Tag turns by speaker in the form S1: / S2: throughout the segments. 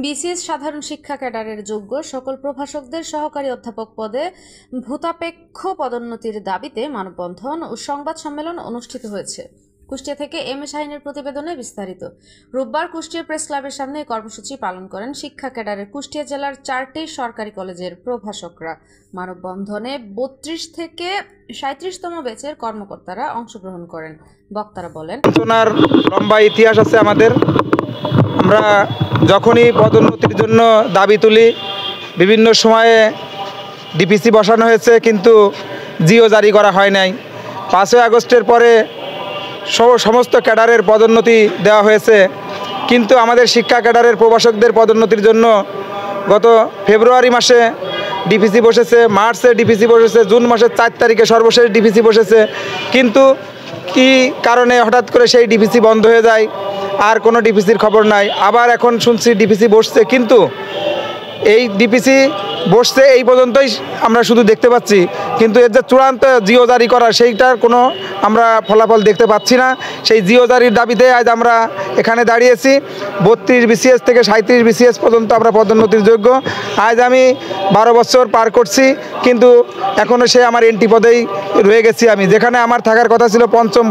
S1: BCS সাধারণ শিক্ষা ক্যাডারের যোগ্য সকল প্রভাষকদের সহকারী অধ্যাপক পদে ভূতাপেক্ষ পদোন্নতির দাবিতে মানববন্ধন ও সংবাদ সম্মেলন অনুষ্ঠিত হয়েছে। কুষ্টিয়া থেকে এম এ শাহিনের প্রতিবেদনে বিস্তারিত। রোববার কুষ্টিয়া প্রেস ক্লাবের সামনে কর্মসূচি পালন করেন শিক্ষা ক্যাডারের কুষ্টিয়া জেলার 4টি সরকারি কলেজের প্রভাষকরা। মানববন্ধনে 32 থেকে 37তম ব্যাচের কর্মকর্তারা অংশগ্রহণ করেন। বক্তারা বলেন,
S2: লম্বা ইতিহাস আছে আমাদের। আমরা যখনই পদোন্নতির জন্য দাবি তুলি, বিভিন্ন সময়ে ডিপিসি বসানো হয়েছে, কিন্তু জিও জারি করা হয় নাই। 5ই আগস্টের পরে সমস্ত ক্যাডারের পদোন্নতি দেওয়া হয়েছে, কিন্তু আমাদের শিক্ষা ক্যাডারের প্রভাষকদের পদোন্নতির জন্য গত ফেব্রুয়ারি মাসে ডিপিসি বসেছে, মার্চে ডিপিসি বসেছে, জুন মাসের 4 তারিখে সর্বশেষ ডিপিসি বসেছে। কিন্তু কি কারণে হঠাৎ করে সেই ডিপিসি বন্ধ হয়ে যায়, আর কোনো ডিপিসির খবর নাই। আবার এখন শুনছি ডিপিসি বসছে, কিন্তু এই ডিপিসি বসছে এই পর্যন্তই আমরা শুধু দেখতে পাচ্ছি, কিন্তু এর যে চূড়ান্ত জিও জারি করা সেইটার কোনো আমরা ফলাফল দেখতে পাচ্ছি না। সেই জিও জারির দাবিতে আজ আমরা এখানে দাঁড়িয়েছি। 32 বিসিএস থেকে 37 বিসিএস পর্যন্ত আমরা পদোন্নতির যোগ্য। আজ আমি 12 বছর পার করছি, কিন্তু এখনও সে আমার এনটি পদেই রয়ে গেছি। আমি যেখানে আমার থাকার কথা ছিল 5ম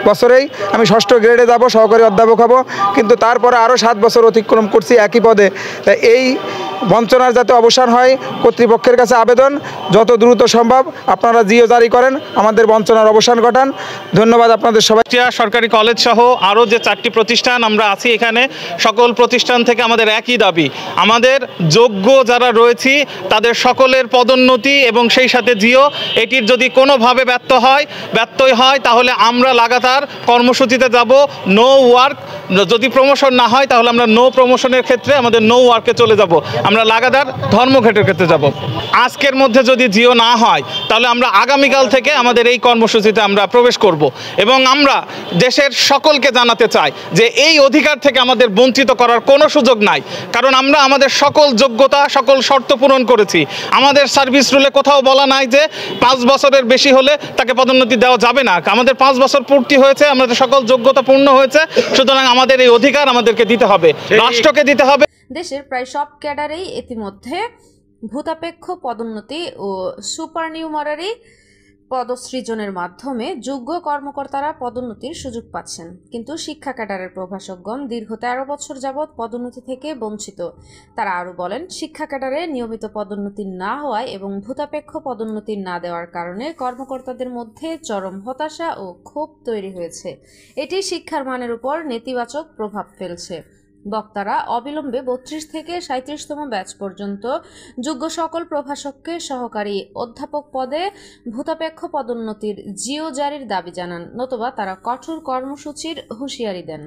S2: বছরেই আমি 6ষ্ঠ গ্রেডে যাব, সহকারী অধ্যাপক হব, কিন্তু তারপরে আরও 7 বছর অতিক্রম করছি একই পদে। তাই এই বঞ্চনার যাতে অবসান হয়, কর্তৃপক্ষের কাছে আবেদন, যত দ্রুত সম্ভব আপনারা জিও জারি করেন, আমাদের বঞ্চনার অবসান ঘটান। ধন্যবাদ আপনাদের সবাই।
S3: সরকারি কলেজ সহ আরও যে 4টি প্রতিষ্ঠান আমরা আছি এখানে, সকল প্রতিষ্ঠান থেকে আমাদের একই দাবি, আমাদের যোগ্য যারা রয়েছি তাদের সকলের পদোন্নতি এবং সেই সাথে জিও, এটির যদি কোনোভাবে ব্যত্যয় হয় তাহলে আমরা লাগাতার কর্মসূচিতে যাব। নো ওয়ার্ক, যদি প্রমোশন না হয় তাহলে আমরা নো প্রমোশনের ক্ষেত্রে আমাদের নো ওয়ার্কে চলে যাব। আমরা লাগাতার ধর্মঘটের ক্ষেত্রে যাব। আজকের মধ্যে যদি জিও না হয় তাহলে আমরা আগামীকাল থেকে আমাদের এই কর্মসূচিতে আমরা প্রবেশ করব এবং আমরা দেশের সকলকে জানাতে চাই যে এই অধিকার থেকে আমাদের বঞ্চিত করার কোনো সুযোগ নাই, কারণ আমরা আমাদের সকল যোগ্যতা, সকল শর্ত পূরণ করেছি। আমাদের সার্ভিস রুলে কোথাও বলা নাই যে 5 বছরের বেশি হলে তাকে পদোন্নতি দেওয়া যাবে না। আমাদের 5 বছর পূর্তি হয়েছে, আমাদের সকল যোগ্যতা পূর্ণ হয়েছে, সুতরাং আমাদের এই অধিকার আমাদেরকে দিতে হবে, রাষ্ট্রকে দিতে হবে।
S1: দেশের প্রায় সব ক্যাডারেই ইতিমধ্যে ভূতাপেক্ষ পদোন্নতি ও সুপারনিউমারি পদসৃজনের মাধ্যমে যোগ্য কর্মকর্তারা পদোন্নতির সুযোগ পাচ্ছেন, কিন্তু শিক্ষা ক্যাডারের প্রভাষকগণ দীর্ঘ 13 বছর যাবৎ পদোন্নতি থেকে বঞ্চিত। তারা আরও বলেন, শিক্ষা ক্যাডারে নিয়মিত পদোন্নতি না হওয়ায় এবং ভূতাপেক্ষ পদোন্নতি না দেওয়ার কারণে কর্মকর্তাদের মধ্যে চরম হতাশা ও ক্ষোভ তৈরি হয়েছে। এটি শিক্ষার মানের উপর নেতিবাচক প্রভাব ফেলছে। বক্তারা অবিলম্বে 32 থেকে 37তম ব্যাচ পর্যন্ত যোগ্য সকল প্রভাষককে সহকারী অধ্যাপক পদে ভূতাপেক্ষ পদোন্নতির জিও জারির দাবি জানান, নতুবা তারা কঠোর কর্মসূচির হুঁশিয়ারি দেন।